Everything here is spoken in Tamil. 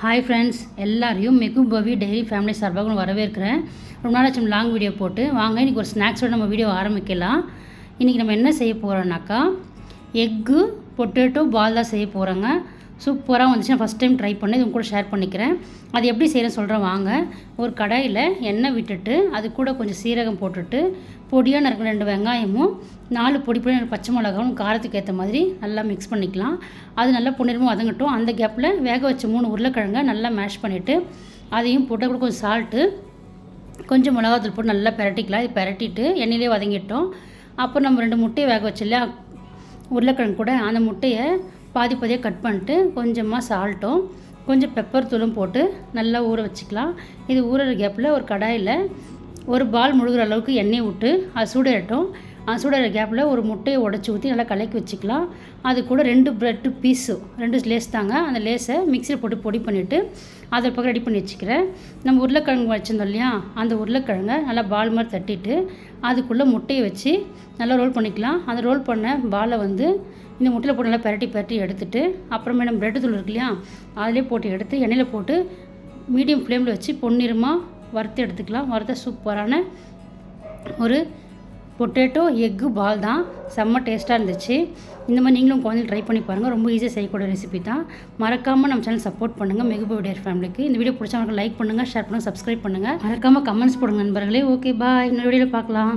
ஹாய் ஃப்ரெண்ட்ஸ், எல்லாரையும் மெகுபவி டெய்ரி ஃபேமிலி சார்பாக வரவேற்கிறேன். ரொம்ப நாளாச்சும் லாங் வீடியோ போட்டு வாங்க இன்றைக்கி ஒரு ஸ்நாக்ஸோடு நம்ம வீடியோ ஆரம்பிக்கலாம். இன்றைக்கி நம்ம என்ன செய்ய போகிறோம்னாக்கா எக்கு பொட்டேட்டோ பால் தான் செய்ய போகிறோங்க. சூப்பராக வந்துச்சு. நான் ஃபஸ்ட் டைம் ட்ரை பண்ணி இது கூட ஷேர் பண்ணிக்கிறேன். அது எப்படி செய்கிறேன்னு சொல்கிறேன் வாங்க. ஒரு கடாயில் எண்ணெய் விட்டுட்டு அது கூட கொஞ்சம் சீரகம் போட்டுட்டு பொடியாக நறுக்கிற 2 வெங்காயமும் 4 பொடி பச்சை மிளகாவும் காரத்துக்கு ஏற்ற மாதிரி நல்லா மிக்ஸ் பண்ணிக்கலாம். அது நல்லா பொன்னிறமாக வதங்கட்டும். அந்த கேப்பில் வேக வச்ச 3 உருளைக்கிழங்கை நல்லா மேஷ் பண்ணிவிட்டு அதையும் போட்டு கூட கொஞ்சம் சால்ட்டு கொஞ்சம் மிளகாத்தூள் போட்டு நல்லா பெரட்டிக்கலாம். இது பெரட்டிட்டு எண்ணெயிலே வதங்கிட்டோம். அப்போ நம்ம 2 முட்டையை வேக வச்சு இல்லையா உருளைக்கிழங்கு கூட அந்த முட்டையை பாதியாக கட் பண்ணிட்டு கொஞ்சமாக சால்ட்டும் கொஞ்சம் பெப்பர் தூளும் போட்டு நல்லா ஊற வச்சுக்கலாம். இது ஊறுற கேப்பில் ஒரு கடாயில் ஒரு பால் முழுகிற அளவுக்கு எண்ணெய் விட்டு அது சூடேறட்டும். அது சூடுற கேப்பில் ஒரு முட்டையை உடச்சி ஊற்றி நல்லா கலக்கி வச்சுக்கலாம். அது கூட 2 ப்ரெட்டு பீஸு 2 லேஸ் தாங்க. அந்த லேஸை மிக்சியில் போட்டு பொடி பண்ணிவிட்டு அதை பக்கம் ரெடி பண்ணி வச்சுக்கிறேன். நம்ம உருளைக்கிழங்கு வச்சுருந்தோம் இல்லையா, அந்த உருளைக்கிழங்கை நல்லா பால் மாதிரி தட்டிட்டு அதுக்குள்ளே முட்டையை வச்சு நல்லா ரோல் பண்ணிக்கலாம். அந்த ரோல் பண்ண பாலை இந்த முட்டையில் போட்டு நல்லா பெரட்டி எடுத்துட்டு அப்புறமே நம்ம ப்ரெட்டு தூள் இருக்கு இல்லையா அதிலே போட்டு எடுத்து எண்ணெயில் போட்டு மீடியம் ஃப்ளேமில் வச்சு பொன்னிறமாக வறுத்து எடுத்துக்கலாம். வறுத்த சூப்பரான ஒரு பொட்டேட்டோ எக்கு பால் தான். செம்ம டேஸ்ட்டாக இருந்துச்சு. இந்த மாதிரி நீங்களும் குழந்தைங்க ட்ரை பண்ணி பாருங்கள். ரொம்ப ஈஸியாக செய்யக்கூடிய ரெசிபி தான். மறக்காமல் நம்ம சேனல் சப்போர்ட் பண்ணுங்கள். மெகுபவி டெய்ரி ஃபேமிலிக்கு இந்த வீடியோ பிடிச்சவங்களுக்கு லைக் பண்ணுங்கள், ஷேர் பண்ணுங்கள், சப்ஸ்கிரைப் பண்ணுங்கள். மறக்காமல் கமெண்ட்ஸ் போடுங்க நண்பர்களே. Okay bye. இன்னொரு வீடியோவில் பார்க்கலாம்.